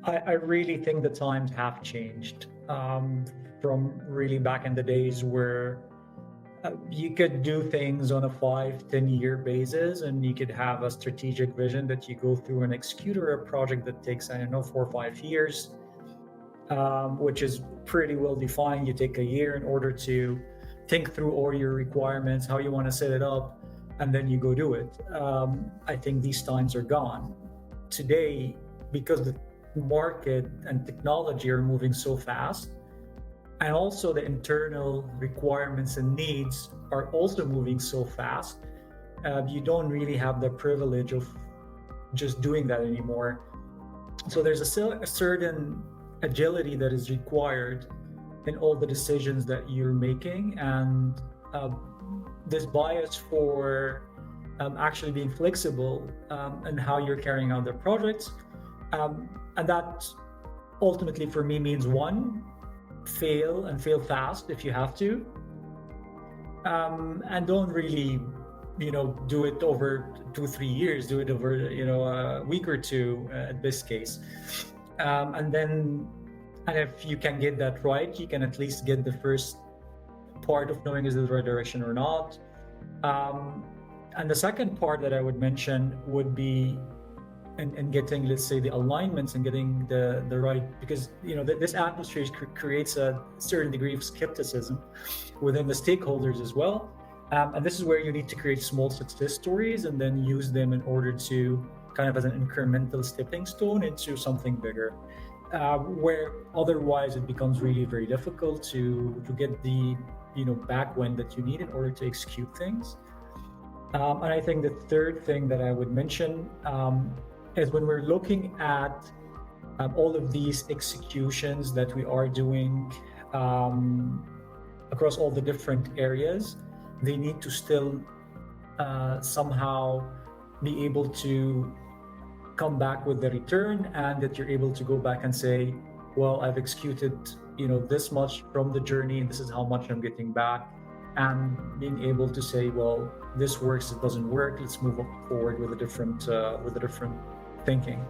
I really think the times have changed from really back in the days where you could do things on a 5, 10 year basis, and you could have a strategic vision that you go through and execute, or a project that takes, I don't know, 4 or 5 years, which is pretty well defined. You take a year in order to think through all your requirements, how you want to set it up, and then you go do it. I think these times are gone. Today, because the market and technology are moving so fast, and also the internal requirements and needs are also moving so fast, you don't really have the privilege of just doing that anymore. So there's a certain agility that is required in all the decisions that you're making, and uh, this bias for actually being flexible and how you're carrying out the projects. And that ultimately for me means, one, fail and fail fast if you have to, and don't really do it over 2 3 years. Do it over a week or two at this case, and if you can get that right, you can at least get the first part of knowing is it the right direction or not. um, and the second part that I would mention would be in getting, let's say, the alignments and getting the right, because this atmosphere creates a certain degree of skepticism within the stakeholders as well. And this is where you need to create small success stories and then use them in order to kind of as an incremental stepping stone into something bigger, where otherwise it becomes really very difficult to get the backwind that you need in order to execute things. And I think the third thing that I would mention is when we're looking at all of these executions that we are doing um, across all the different areas, they need to still somehow be able to come back with the return, and that you're able to go back and say, well, I've executed this much from the journey, and this is how much I'm getting back. And being able to say, well, this works, it doesn't work, let's move forward with a different thinking.